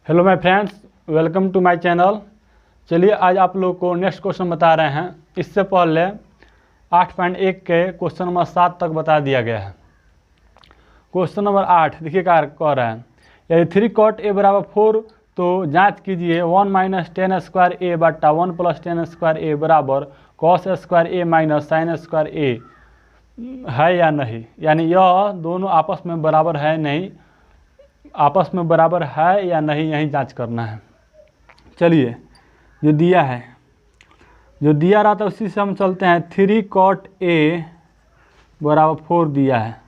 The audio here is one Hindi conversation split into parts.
Hello my friends, welcome to my channel. चलिए आज आप लोग को नेक्स्ट क्वेश्चन बता रहे हैं। इससे पहले 8.1 के क्वेश्चन नंबर 7 तक बता दिया गया है। क्वेश्चन नंबर 8 देखिए क्या कह रहा है, यदि 3 cot a बराबर 4 तो जांच कीजिए 1 - 10 स्क्वायर a बट्टा 1 + 10 स्क्वायर a बराबर cos square a minus sine square a है या नहीं। यानी यह दोनों आपस में बराबर है नहीं, आपस में बराबर है या नहीं, यही जांच करना है। चलिए जो दिया है, जो दिया रहा था उसी से हम चलते हैं। 3 cot a बराबर 4 दिया है।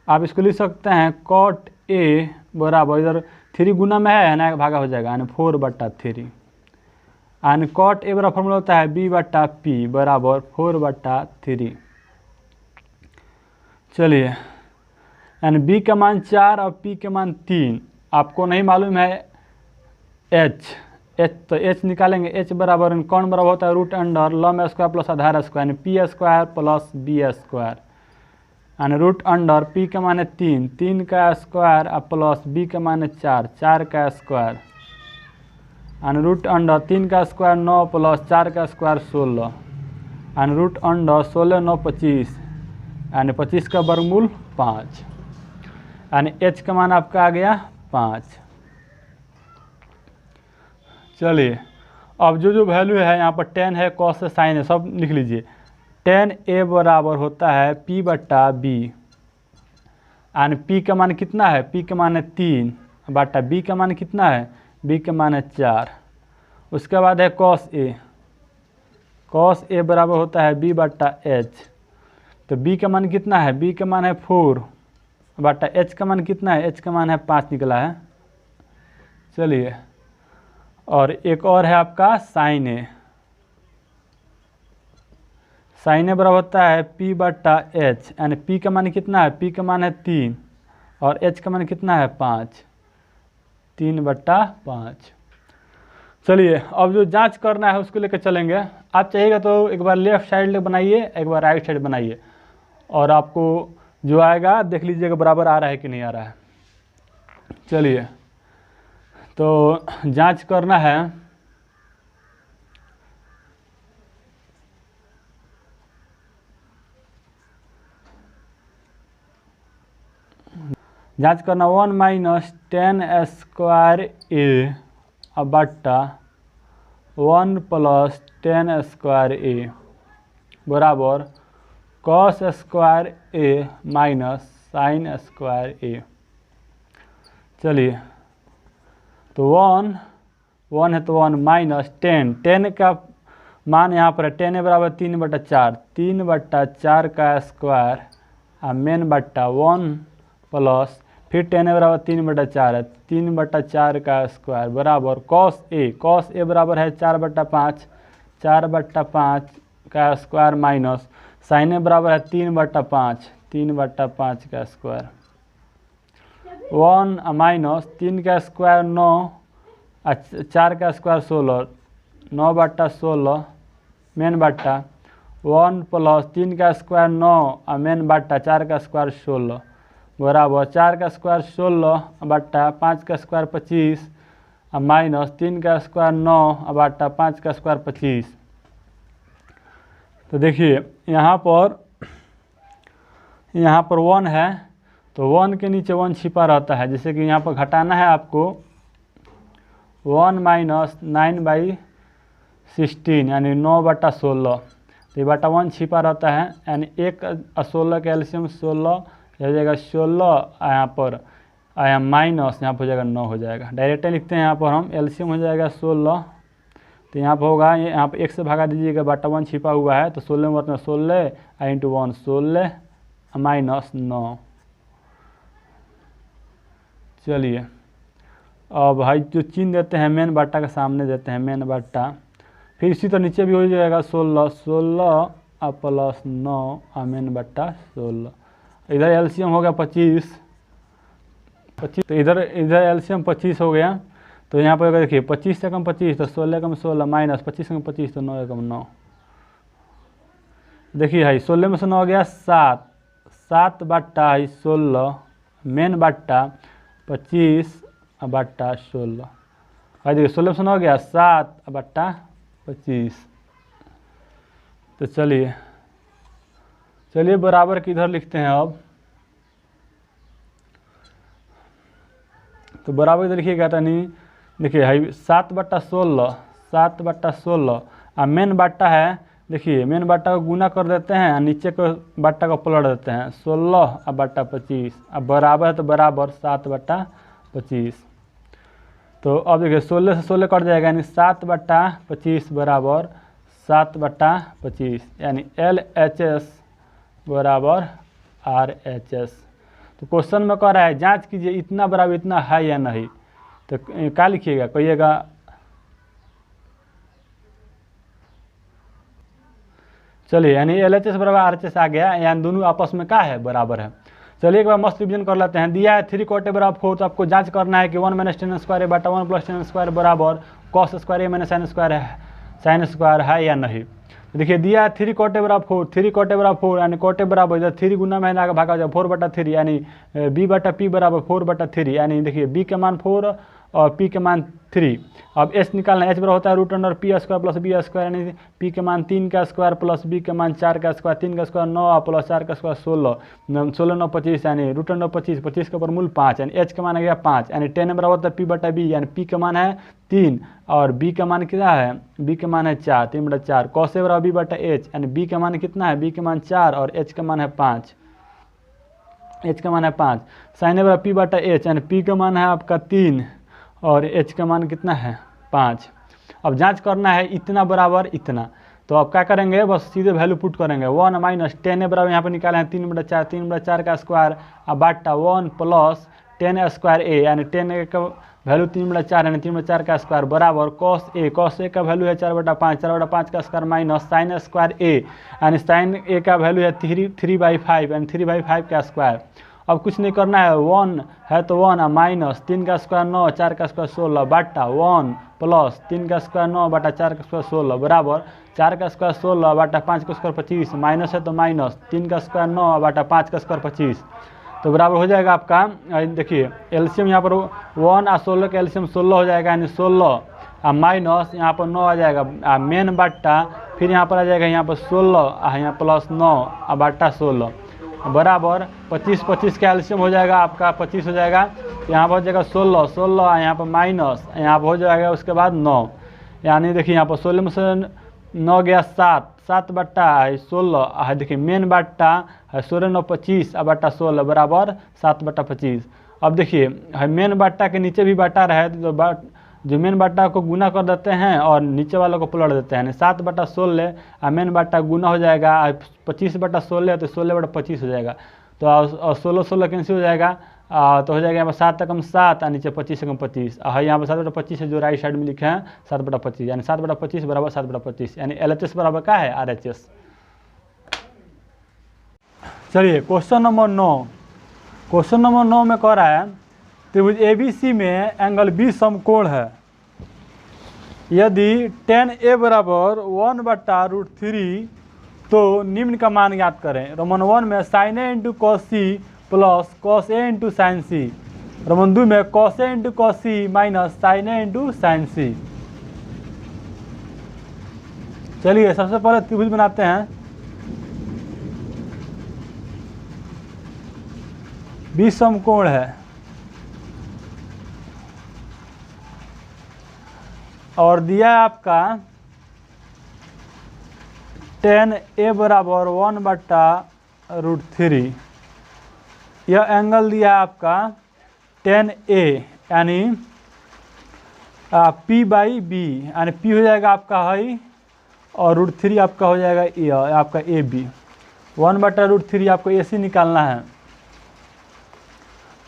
आप इसको लिख सकते हैं cot a बराबर, इधर 3 गुना में है ना, भागा हो जाएगा यानी 4/3। यानी cot a बराबर फॉर्मूला होता है b/p बराबर 4/3। चलिए यानी b का मान 4 और p का मान 3। आपको नहीं मालूम है h, तो h निकालेंगे। h बराबर कौन बराबर होता है √अंडर लम स्क्वायर प्लस आधार स्क्वायर, यानी p square plus b square, यानी √अंडर p का मान है 3, 3 का स्क्वायर प्लस b का मान है 4, 4 का स्क्वायर, यानी √अंडर 3 का स्क्वायर 9 प्लस 4 का स्क्वायर 16, यानी √अंडर 16 9 25, यानी 25 का वर्गमूल 5, यानी h का मान आपका आ गया 5। चलिए अब जो वैल्यू है यहाँ पर 10 है, cos है, साइन है, सब लिख लीजिए। 10a बराबर होता है p/b, यानी p का मान कितना है, p का मान है 3 बटा b का मान कितना है, b का मान है 4। उसके बाद है cos a बराबर होता है b/h, तो b का मान कितना है, b का मान है 4 बटा h का मान कितना है, h का मान है 5 निकला है। चलिए और एक और है आपका साइन a। साइन a बराबर होता है p/h, यानी p का मान कितना है, p का मान है 3 और h का मान कितना है 5, 3/5। चलिए अब जो जांच करना है उसको लेकर चलेंगे। आप चाहिएगा तो एक बार लेफ्ट साइड बनाइए, एक बार राइट साइड बनाइए, और आपको जो आएगा देख लीजिएगा बराबर आ रहा है कि नहीं आ रहा है। चलिए तो जांच करना है। जांच करना 1 - 10 स्क्वायर a बट्टा 1 + 10 स्क्वायर a बराबर cos square a minus sine square a। चलिए तो 1 है तो 1 माइनस 10 का मान यहाँ पर है 10 बराबर 3/4, 3/4 का स्क्वायर मेन बट्टा 1 प्लस फिर 10 बराबर 3/4 है, 3/4 का स्क्वायर बराबर cos a बराबर है 4/5, 4/5 का स्क्वायर माइनस साइन a बराबर है 3/5, 3/5 का स्क्वायर, 1 माइनस 3 का स्क्वायर 9, 4 का स्क्वायर 16, 9/16 मेन बट्टा 1 प्लस 3 का स्क्वायर 9 मेन बट्टा 4 का स्क्वायर 16 बराबर 4 का स्क्वायर 16 बट्टा 5 का स्क्वायर 25 माइनस 3 का स्क्वायर 9 बट्टा 5 का स्क्वायर 25। तो देखिए यहाँ पर 1 है तो 1 के नीचे 1 छिपा रहता है, जैसे कि यहाँ पर घटाना है आपको 1 - 9/16 यानी 9/16, तो ये बटा 1 छिपा रहता है, यानी 1 और 16 का एलसीएम 16 हो जाएगा 16, यहाँ पर आया माइनस, यहाँ पर हो जाएगा 9 हो जाएगा। डायरेक्ट लिखते हैं यहाँ पर हम, एलसीएम हो जाएगा 16, तो यहाँ पर होगा, यहाँ पर 1 से भागा दीजिएगा, बटा 1 छिपा हुआ है तो 16 में 16 इंटू 1 16 माइनस 9। चलिए अब भाई जो चिन्ह देते हैं मेन बट्टा के सामने देते हैं मेन बट्टा, फिर इसी तो नीचे भी हो जाएगा 16 प्लस 9 मेन बट्टा 16। इधर एलसीएम हो गया 25, तो इधर एलसीएम 25 हो गया, तो यहाँ पर देखिए 25 से कम 25 तो 16 कम 16 माइनस 25 कम 25 तो 9 कम 9। देखिए भाई 16 में से 9 हो गया 7/16 मेन बट्टा 25 बट्टा 16। और देखिए सोल्यूशन हो गया 7 बट्टा 25। तो चलिए बराबर किधर लिखते हैं अब। तो बराबर इधर लिखिएगा तनी, देखिए है 7 बट्टा 16, 7 बट्टा 16। और मेन बाट्टा है, देखिए मेन बाट्टा को गुना कर देते हैं और नीचे को बाट्टा को पलट देते हैं 16 बट्टा 25। अब बराबर है तो बराबर 7 बट्टा 25। तो अब देखिए 16 से 16 कट जाएगा, यानी 7 बट्टा 25 बराबर 7 बट्टा 25, यानी LHS बराबर RHS। तो क्वेश्चन में कह रहा है जांच कीजिए इतना बराबर इतना है या नहीं। तो क्या लिखिएगा, कहिएगा चलिए, यानी LHS बराबर RHS आ गया, यानी दोनों आपस में क्या है, बराबर है। चलिए एक बार मस्त रिविजन कर लेते हैं। दिया है 3 कोटे बराबर 4, तो आपको जांच करना है कि 1 - 10 स्क्वायर बटा 1 + 10 स्क्वायर बराबर cos square a - sin square sin square है या नहीं। तो देखिए दिया है 3 कोटे बराबर 4, 3 कोटे बराबर 4, यानी कोटे बराबर इधर 3 गुना में आगे भागा जाए 4 बटा 3, यानी b बटा p बराबर 4 बटा 3, यानी देखिए b के मान 4 और p के मान 3। अब h निकालना है, h बराबर होता है √p² + b स्क्वायर, यानी p के मान 3 का स्क्वायर प्लस b के मान 4 का स्क्वायर, 3 का स्क्वायर 9 प्लस 4 का स्क्वायर 16, 16 9 25, यानी √25, 25 के ऊपर मूल 5, यानी h का मान आ गया 5, यानी 10 बराबर होता है p बटा b, यानी p का मान है 3 और b का मान कितना है, b का मान है 4, 3 बटा 4। cos a बराबर b बटा h, यानी b का मान कितना है, b का मान 4 और h का मान है 5, h का मान है 5। sin a बराबर p बटा h, यानी p का मान है आपका 3 और h का मान कितना है 5। अब जांच करना है इतना बराबर इतना, तो अब क्या करेंगे, बस सीधे वैल्यू पुट करेंगे। 1 - 10 बराबर यहाँ पर निकाले हैं 3 बटा 4, 3 बटा 4 का स्क्वायर अब बाटा 1 + 10 स्क्वायर a, यानी 10 का वैल्यू 3 बटा 4, यानी 3 बटा 4 का स्क्वायर बराबर cos a का वैल्यू है 4 बटा 5, 4 बटा 5 का square minus sin square a, यानी sin a का वैल्यू है 3/5, यानी 3/5 का स्क्वायर। अब कुछ नहीं करना है, 1 है तो 1 माइनस 3 का स्क्वायर 9, 4 का स्क्वायर 16 बटा 1 + 3 का स्क्वायर 9 बटा 4 का स्क्वायर 16 बराबर 4 का स्क्वायर 16 बटा 5 का स्क्वायर 25, माइनस है तो माइनस 3 का स्क्वायर 9 बटा 5 का स्क्वायर 25, तो बराबर हो जाएगा आपका। देखिए एलसीएम यहाँ पर 1 और 16 का एलसीएम 16 हो जाएगा, यानी 16 और माइनस यहाँ पर 9 आ जाएगा मेन बट्टा, फिर यहाँ पर आ जाएगा यहाँ पर 16 यहाँ प्लस 9 और बट्टा 16 बराबर 25, 25 का एलसीएम हो जाएगा आपका 25 हो जाएगा, यहाँ पर हो जाएगा 16, 16 यहाँ पर माइनस यहाँ पर हो जाएगा उसके बाद 9, यानी देखिए यहाँ पर 16 में से 9 गया 7, 7 बट्टा 16, देखिए मेन बट्टा 16 9 25 और बट्टा 16 बराबर 7 बट्टा 25। अब देखिए मेन बट्टा के नीचे भी बट्टा रहे तो जो मेन बट्टा को गुना कर देते हैं और नीचे वालों को पलट देते हैं, 7 बट्टा 16 और मेन बट्टा गुना हो जाएगा 25 बट्टा 16 तो 16 बट्टा 25 हो जाएगा, तो 16 16 कैंसिल हो जाएगा, तो हो जाएगा यहाँ पर 7 कम 7 और नीचे 25 कम 25, और यहाँ पर 7 बटा 25 है जो राइट साइड में लिखे हैं 7 बटा 25, यानी 7 बटा 25 बराबर 7 बटा 25, यानी LHS बराबर क्या है, RHS। चलिए क्वेश्चन नंबर 9, क्वेश्चन नंबर 9 में कह रहा है त्रिभुज ABC में एंगल B समकोण है, यदि tan A बराबर 1 बटा √3 तो निम्न का मान ज्ञात करें। रोमन 1 में sin A × cos C plus cos A × sin C, Roman 2 में cos A × cos C minus sin A × sin C। चलिए सबसे पहले त्रिभुज बनाते हैं। B समकोण है और दिया है आपका tan A बराबर 1 बटा √3, यह एंगल दिया है आपका tan A, यानी P/B, यानी P हो जाएगा आपका हाई और √3 आपका हो जाएगा यह आपका AB। 1 बटा √3 आपको AC निकालना है।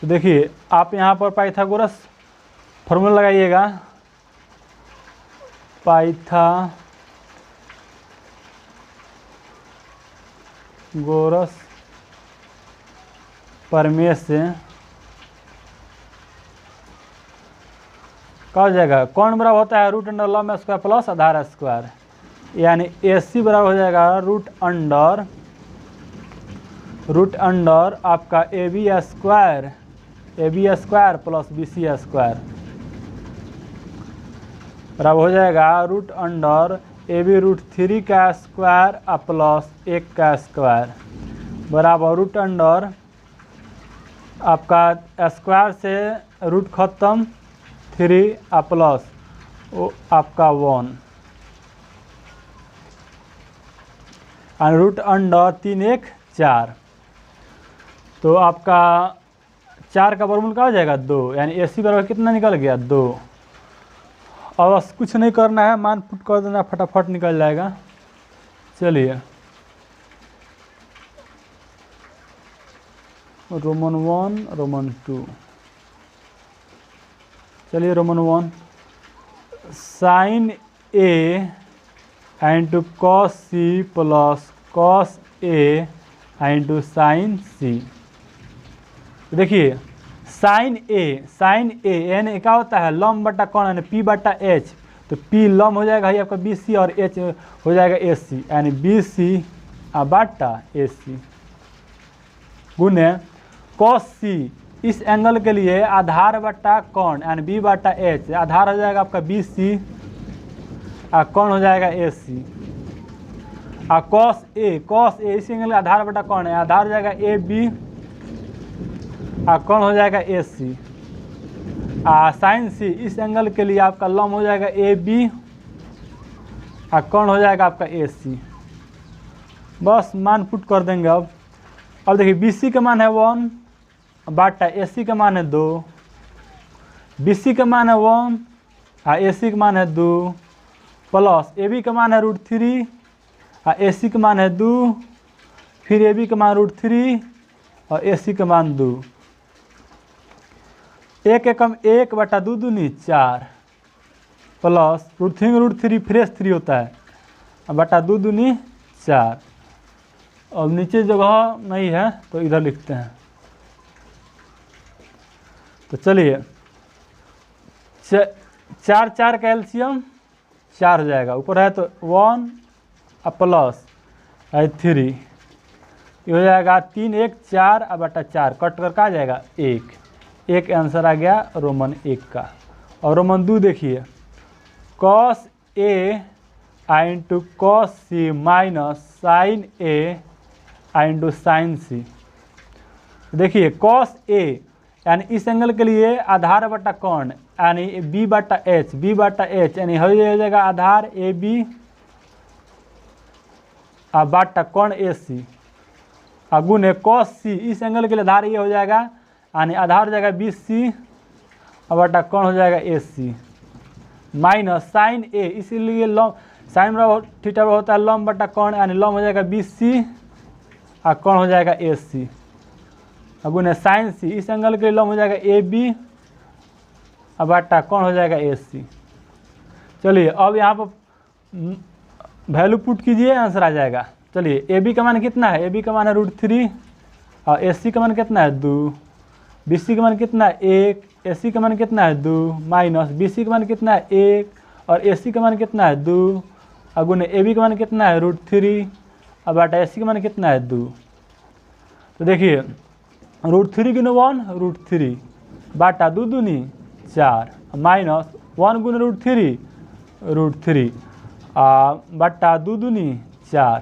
तो देखिए आप यहाँ पर पाइथागोरस फॉर्मूला लगाइएगा, पाइथागोरस प्रमेय से क्या हो जाएगा, कौन बराबर होता है √√λ² प्लस आधार स्क्वायर, यानी AC बराबर हो जाएगा √अंडर आपका AB² AB² प्लस BC² बराबर हो जाएगा √√3 का स्क्वायर प्लस 1 का स्क्वायर बराबर √ आपका स्क्वायर से रूट खत्म 3 प्लस आपका 1 और √3 1 4। तो आपका 4 का वर्गमूल क्या हो जाएगा 2, यानी AC बराबर कितना निकल गया 2। और बस कुछ नहीं करना है, मान पुट कर देना, फटाफट निकल जाएगा। चलिए रोमन 1 रोमन 2, चलिए Roman 1 sine A into cos C plus cos A into sine C। देखिए साइन ए यानी क्या होता है लंब बटा कौन यानी P/H, तो P लंब हो जाएगा आपका BC और H हो जाएगा AC, यानी BC/AC गुने कॉस C। इस एंगल के लिए आधार बटा कौन यानी B/H, आधार हो जाएगा आपका BC और कौन हो जाएगा AC। और कॉस A इस एंगल का आधार बटा कौन है, आधार हो जाएगा AB और कौन हो जाएगा AC। साइन C इस एंगल के लिए आपका लंब हो जाएगा AB और कौन हो जाएगा आपका AC। बस मान पुट कर देंगे। अब देखिए BC का मान है 1 बटा AC का मान है 2, BC का मान है 1 और AC का मान है 2 प्लस AB का मान है √3 और AC का मान है 2, फिर AB का मान √3 और AC का मान 2। 1 एकम 1 बटा 2 दूनी 4 प्लस √3 फ्रेश 3 होता है बटा 2 दूनी 4। और नीचे जगह नहीं है तो इधर लिखते हैं। तो चलिए 4 का एलसीएम 4 हो जाएगा, ऊपर है तो 1 प्लस 3 ये हो जाएगा 3 1 4 बटा 4 कट कर का आ जाएगा 1 आंसर आ गया रोमन 1 का। और रोमन 2 देखिए cos A into cos C minus sine A into sine C। देखिए कॉस A यानी इस एंगल के लिए आधार बटा कौन यानी B/H यानी हो जाएगा आधार AB और बटा कौन AC और गुने कॉस C इस एंगल के लिए आधार ये हो जाएगा यानी आधार हो जाएगा BC और बटा कौन हो जाएगा AC माइनस साइन A इसीलिए लंब साइन बराबर थीटा होता है लंब बटा कौन यानी लंब हो जाएगा BC और कौन हो जाएगा AC और गुने साइन C इस एंगल के लिए लंब हो जाएगा AB और बटा कौन हो जाएगा AC। चलिए अब यहाँ पर वैल्यू पुट कीजिए आंसर आ जाएगा। चलिए AB का मान कितना है, AB का मान है √3 और AC का मान कितना है 2, BC का मान कितना है 1, AC का मान कितना है 2 माइनस BC का मान कितना है 1 और AC का मान कितना है 2 और गुने AB का मान कितना है √3 और बटा AC का मान कितना है 2। तो देखिए √3 गुने 1 √3 बटा 2 दूनी 4 माइनस 1 गुने √3 बटा 2 दूनी 4।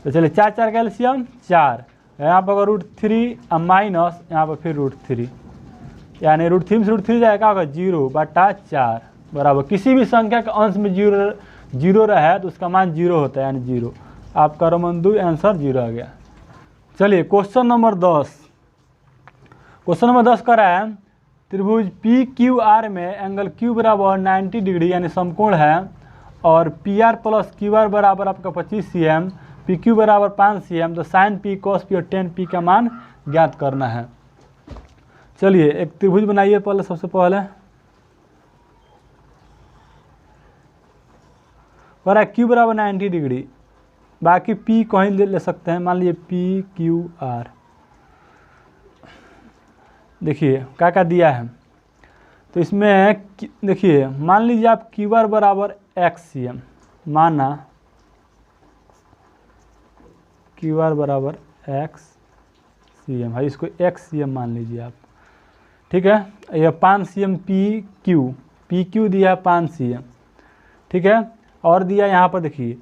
तो चलिए 4 का एलसीएम 4, यहाँ पर √3 माइनस यहाँ पर फिर √3 यानी √3 से √3 जाएगा होगा 0 बटा 4 बराबर किसी भी संख्या के अंश में जीरो रहा है तो उसका मान 0 होता है यानी 0। आपका रोमन 2 आंसर 0 आ गया। चलिए क्वेश्चन नंबर 10 कर रहा है त्रिभुज PQR में एंगल Q बराबर 90 डिग्री यानी समकोण है और PR प्लस QR बराबर आपका 25 cm, PQ बराबर 5 cm, तो साइन P cos P और tan P का मान ज्ञात करना है। चलिए एक त्रिभुज बनाइए पहले, सबसे पहले बड़ा Q बराबर 90 डिग्री, बाकी P कहीं ले सकते हैं, मान लीजिए PQR। देखिए क्या दिया है तो इसमें देखिए मान लीजिए आप QR बराबर x cm, माना QR बराबर x cm है, इसको x cm मान लीजिए आप। ठीक है। ये 5 cm पी क्यू दिया 5 cm, ठीक है। और दिया यहाँ पर देखिए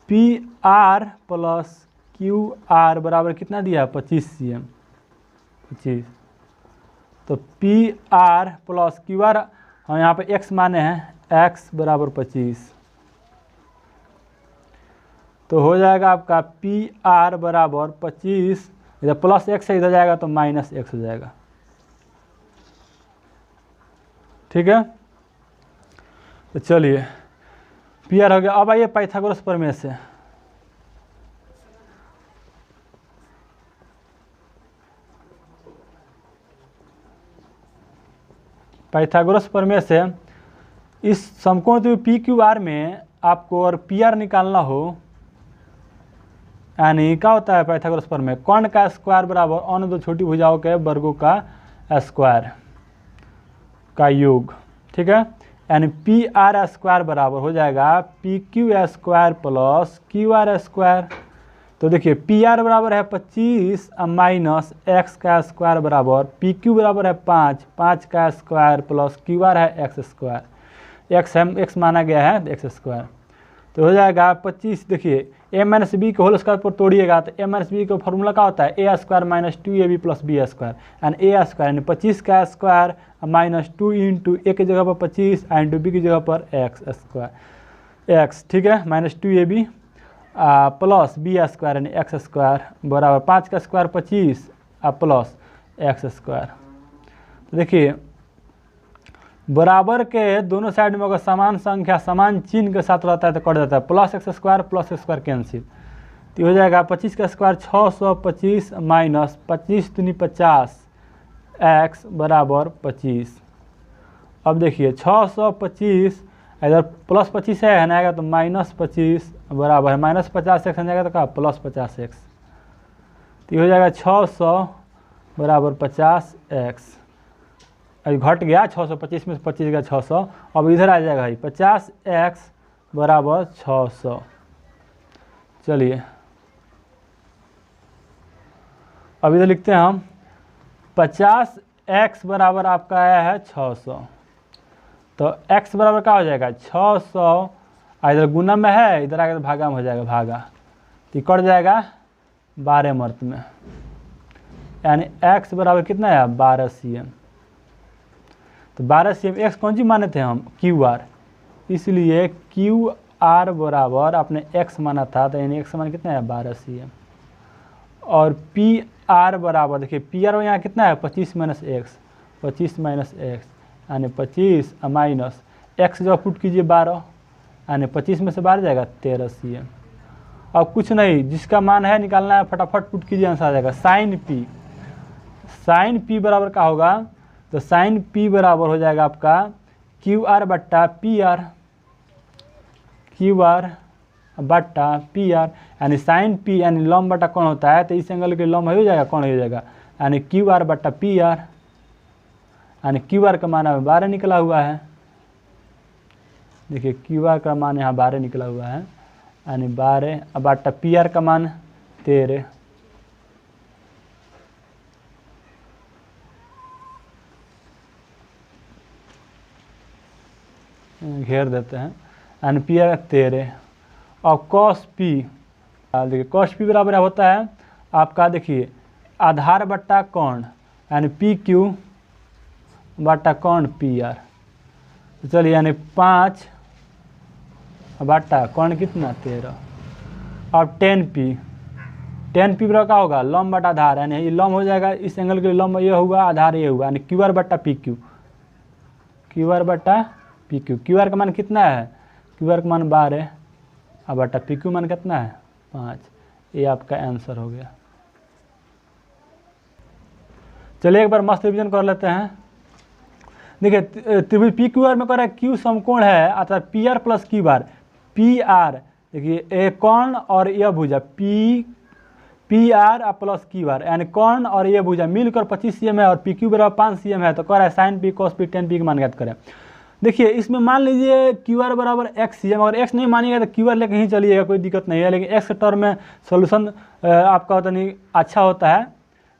P R plus Q R बराबर कितना दिया 25 cm, 25। तो P R plus Q are हम यहाँ पे x माने हैं, x बराबर 25। तो हो जाएगा आपका पी आर बराबर 25, इधर प्लस x है इधर जाएगा तो माइनस x हो जाएगा, ठीक है। तो चलिए पी आर हो गया। अब आइए पाइथागोरस प्रमेय से। पाइथागोरस प्रमेय से इस समकोण त्रिभुज पी क्यू आर में आपको और पी आर निकालना हो, यानी क्या होता है पाइथागोरस प्रमेय, कर्ण का स्क्वायर बराबर अन्य दो छोटी भुजाओं के वर्गों का स्क्वायर का योग, ठीक है। यानी पी आर स्क्वायर बराबर हो जाएगा P Q square plus Q are square. तो देखिए पी आर बराबर है 25 माइनस एक्स का स्क्वायर बराबर पी क्यू बराबर है 5 का स्क्वायर प्लस क्यू आर है एक्स स्क्वायर, एक्स माना गया है एक्स स्क्वायर। तो हो जाएगा 25, देखिए ए माइनस बी के होल स्क्वायर पर तोड़िएगा तो ए माइनस बी का फॉर्मूला क्या होता है, A square minus 2ab plus B square, and A square यानी 25 का स्क्वायर माइनस 2 इंटू ए की जगह पर 25 इंटू बी की जगह पर एक्स स्क्वायर एक्स, ठीक है, minus 2ab plus B square यानी एक्स स्क्वायर बराबर 5 का स्क्वायर 25 प्लस एक्स स्क्वायर। तो देखिए बराबर के दोनों साइड में अगर समान संख्या समान चिन्ह के साथ रहता है तो कट जाता है, प्लस एक्स स्क्वायर कैंसिल। तो हो जाएगा 25 का स्क्वायर 625 माइनस 25 दूनी 50 एक्स बराबर 25। अब देखिए 625 इधर प्लस 25 है ना, आएगा तो माइनस 25 बराबर है माइनस 50 एक्स जाएगा तो क्या प्लस 50 एक्स। तो हो जाएगा 600 बराबर 50 एक्स, घट गया 625 में से 25 गया 600। अब इधर आ जाएगा भाई 50 एक्स बराबर 600। चलिए अब इधर लिखते हैं हम 50 एक्स बराबर आपका आया है 600। तो x बराबर क्या हो जाएगा 600, इधर गुना में है इधर आगे तो भागा में हो जाएगा, भागा तो कट जाएगा 12 मर्त में, यानी x बराबर कितना है 12 cm। तो 12 cm x कौन सी माने थे हम क्यू आर, इसलिए क्यू आर बराबर अपने x माना था तो यानी x मान कितना है 12 cm। और पी आर बराबर देखिए पी आर यहाँ कितना है 25 माइनस एक्स, 25 माइनस एक्स यानी 25 माइनस एक्स जो पुट कीजिए 12 यानी 25 में से 12 जाएगा 13 cm। अब कुछ नहीं, जिसका मान है निकालना है फटाफट पुट कीजिए आंसर आ जाएगा साइन पी बराबर क्या होगा, तो साइन पी बराबर हो जाएगा आपका क्यू आर बट्टा पी आर, क्यू आर बट्टा पी आर, यानी साइन पी यानी लंब बट्टा कौन होता है तो इस एंगल के लंब हो जाएगा कौन हो जाएगा, यानी क्यू आर बट्टा पी आर, यानी क्यू आर का मान 12 निकला हुआ है। देखिए क्यू आर का मान यहाँ 12 निकला हुआ है, यानी 12 बट्टा पी आर का मान 13। घेर देते हैं, यानी पी आर 13। और कॉस पी, देखिए कॉस पी बराबर होता है आपका देखिए आधार बट्टा कोण यानी पी क्यू बट्टा कोण पी आर। तो चलिए यानी 5 बट्टा कोण कितना 13। अब 10 पी बराबर क्या होगा लंब बट्टा आधार, यानी ये लंब हो जाएगा इस एंगल के लंब ये हुआ आधार ये हुआ, यानी क्यू आर बट्टा पी क्यू, क्यू आर बट्टा पी क्यू। क्यू आर का मान कितना है, क्यू आर का मान 12 और बट्टा पी क्यू मान कितना है 5। ये आपका आंसर हो गया। चलिए एक बार मस्त रिवीजन कर लेते हैं। देखिए त्रिभुज पी क्यू आर में कह रहा है क्यू समकोण है अर्थात P R plus Q are, P R देखिए ए कोण और यह भुजा P R plus Q are, यानी कोण और ये भुजा मिलकर 25 cm है और पी क्यू बराबर 5 cm है। तो कह रहा है sine P cos P tan P का मान ज्ञात करें। देखिए इसमें मान लीजिए क्यू आर बराबर एक्स cm, अगर एक्स नहीं मानिएगा तो क्यू आर लेके ही चलिएगा, कोई दिक्कत नहीं है, लेकिन एक्स के टर्म में सोल्यूशन आपका होता नहीं अच्छा होता है,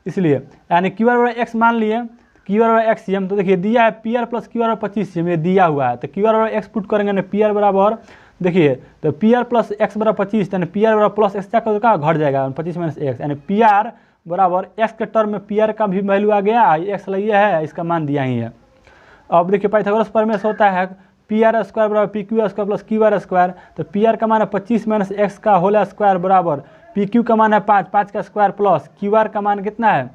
इसलिए यानी क्यू आर बराबर एक्स मान लिए, क्यू आर बराबर एक्स सी एम, तो देखिए दिया है P R plus Q R 25 C M, ये दिया हुआ है, तो क्यू आर बराबर एक्स पुट करेंगे ना, पी आर बराबर देखिए तो पी आर प्लस एक्स बराबर 25, यानी पी आर बराबर प्लस एक्स का घट जाएगा 25 माइनस एक्स, यानी पी आर बराबर एक्स के टर्म में पी आर का भी वैल्यू आ गया, एक्स लिए है, इसका मान दिया ही है। अब देखिए पाइथागोरस प्रमेय से होता है पी आर स्क्वायर बराबर P Q square plus Q are square, तो पी आर का मान है 25 माइनस एक्स का होल स्क्वायर बराबर पी क्यू का मान है 5 का स्क्वायर प्लस क्यू आर का मान कितना है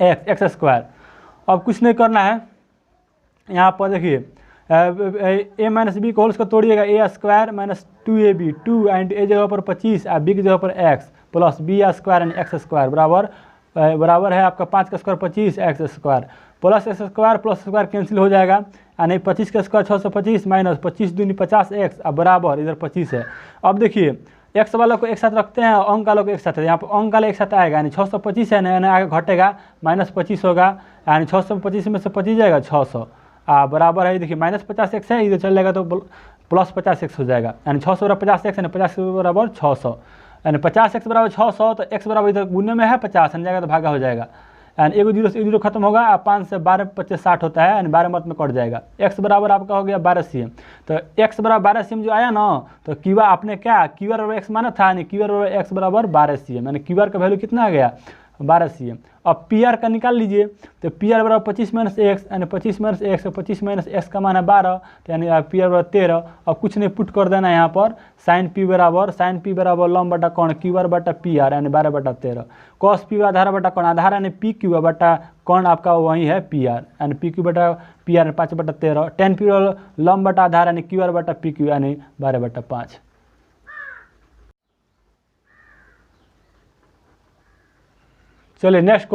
एक्स स्क्वायर। अब कुछ नहीं करना है, यहाँ पर देखिए ए माइनस बी को होल को तोड़िएगा, A square minus 2ab 2 and A जगह पर 25 और बी की जगह पर X plus B square and X square बराबर है आपका 5 का square 25 X square plus X square plus square cancel हो जाएगा, यानी 25 का स्क्वायर 625 माइनस 25 दूनी 50 एक्स अब बराबर इधर 25 है। अब देखिए एक्स वाला को एक साथ रखते हैं, अंक वालों को एक साथ है, यहाँ पर अंक वाला एक साथ आएगा, यानी 625 है ना, यानी आगे घटेगा माइनस 25 होगा, यानी 625 में से 25 जाएगा 600 बराबर है, देखिए माइनस 50 एक्स है, इधर चल जाएगा तो प्लस 50 एक्स हो जाएगा, यानी 600 बराबर 50 एक्स, यानी 50 बराबर 600, यानी 50 एक्स बराबर 600, तो एक्स बराबर इधर गुने में है 50 यानी जाएगा तो भागा हो जाएगा, यानी एगो जीरो से एक जीरो खत्म होगा, 5 से 12 25 60 होता है, यानी 12 मत में कट जाएगा। एक्स बराबर आपका हो गया 12 CM, तो एक्स बराबर 12 CM जो आया ना, तो क्यू आर आपने क्या क्यू आर बराबर एक्स माना था, यानी क्यू आर बराबर एक्स बराबर 12 CM, यानी क्यू आर का वैल्यू कितना आ गया 12 CM। अब पी आर का निकाल लीजिए, तो पी आर बराबर 25 माइनस एक्स, यानी 25 माइनस एक्स, 25 माइनस एक्स का मान है 12, तो यानी पी आर बराबर 13। अब कुछ नहीं पुट कर देना यहाँ पर, साइन पी बराबर लंब बटा कोण क्यू आर बटा पी आर, यानी 12/13, कॉस पी आधार बटा कोण आधार, यानी पी क्यू बटा कोण आपका वही है पी आर, यानी पी क्यू बटा पी आर 5/13, टेन पी लंब बटा आधार, यानी क्यू आर बटा पी क्यू, यानी 12/5। चलिए नेक्स्ट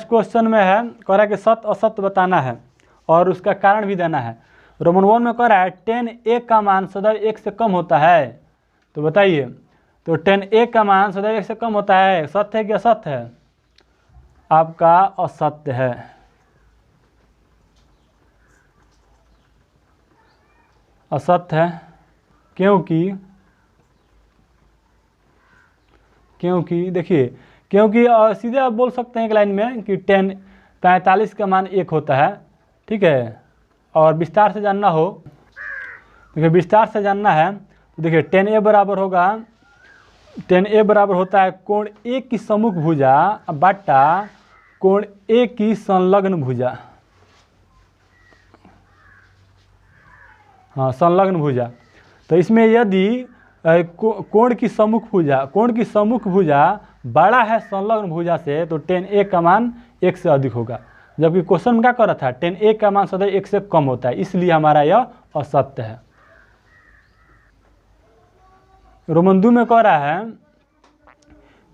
क्वेश्चन में है, कह रहा है कि सत्य असत्य बताना है और उसका कारण भी देना है। रोमन 1 में कह रहा है 10a का मान सदैव 1 से कम होता है, तो बताइए, तो 10a का मान सदैव 1 से कम होता है, सत्य है कि असत्य है? आपका असत्य है। असत्य है क्योंकि देखिए, क्योंकि सीधे आप बोल सकते हैं एक लाइन में कि 45 का मान 1 होता है, ठीक है। और विस्तार से जानना हो, देखिए विस्तार से जानना है तो देखिए 10a बराबर होगा, 10a बराबर होता है कोण ए की सम्मुख भुजा बटा कोण ए की संलग्न भुजा, हाँ संलग्न भुजा। तो इसमें यदि कोण की सम्मुख भुजा बड़ा है संलग्न भुजा से, तो 10a का मान 1 से अधिक होगा, जबकि क्वेश्चन में क्या कर रहा था 10a का मान सदैव 1 से कम होता है, इसलिए हमारा यह असत्य है। रोमन 2 में कह रहा है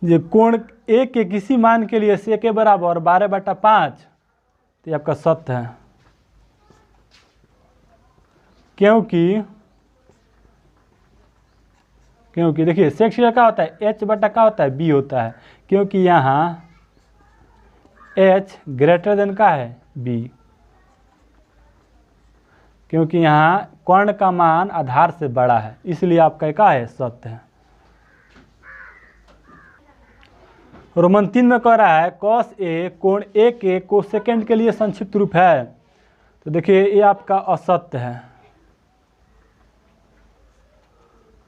ये कोण ए के किसी मान के लिए से के बराबर 12/5, तो ये आपका सत्य है, क्योंकि देखिए सेक स्क्वायर क्या होता है h बटा क्या होता है b होता है, क्योंकि यहाँ h ग्रेटर देन का है b, क्योंकि यहाँ कोण का मान आधार से बड़ा है, इसलिए आपका क्या है सत्य है। रोमन 3 में कह रहा है cos a कोण a के कोसेकेंड के लिए संक्षिप्त रूप है, तो देखिए ये आपका असत्य है,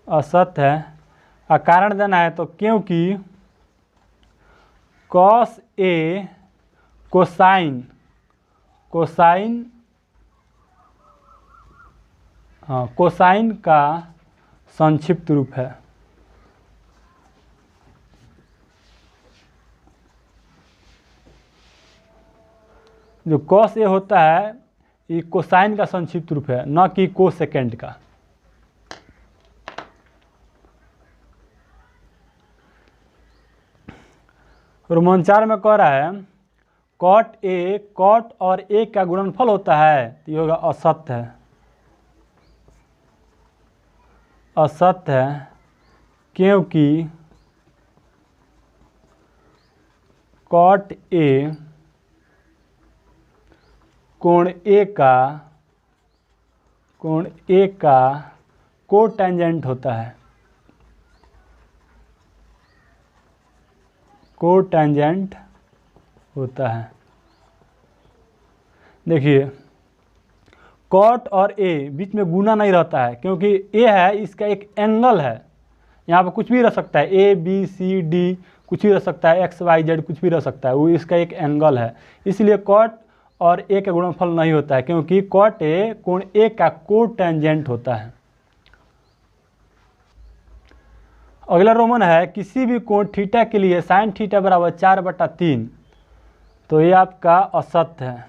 कारण देना है, तो क्योंकि cos a कोसाइन का संक्षिप्त रूप है। जो cos a होता है ये कोसाइन का संक्षिप्त रूप है, न कि कोसेकेंड का। रोमन 4 में कह रहा है कॉट और a का गुणनफल होता है, तो ये होगा असत्य है, क्योंकि कॉट a कोण a का कोटेंजेंट होता है, देखिए कॉट और ए बीच में गुना नहीं रहता है, क्योंकि ए है इसका एक एंगल है। यहाँ पर कुछ भी रह सकता है, ए बी सी डी कुछ भी रह सकता है, एक्स वाई जेड कुछ भी रह सकता है, वो इसका एक एंगल है। इसलिए कॉट और ए का गुणनफल नहीं होता है, क्योंकि कॉट ए कोण ए का कोटेंजेंट होता है। अगला रोमन है, किसी भी कोण थीटा के लिए साइन थीटा बराबर 4/3, तो ये आपका असत्य है,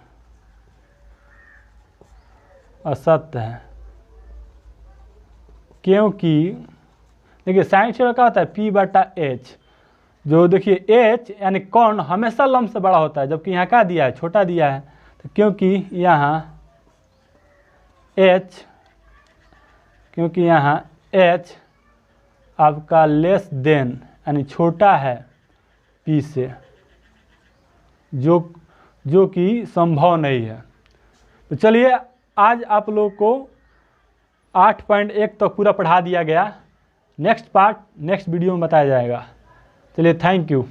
असत्य है। क्योंकि देखिए साइन थीटा क्या होता है, P/H, जो देखिए H यानी कोण हमेशा लंब से बड़ा होता है, जबकि यहाँ क्या दिया है, छोटा दिया है। तो क्योंकि यहाँ H आपका लेस देन यानी छोटा है P से, जो कि संभव नहीं है। तो चलिए आज आप लोग को 8.1 तक पूरा पढ़ा दिया गया। नेक्स्ट पार्ट नेक्स्ट वीडियो में बताया जाएगा। चलिए थैंक यू।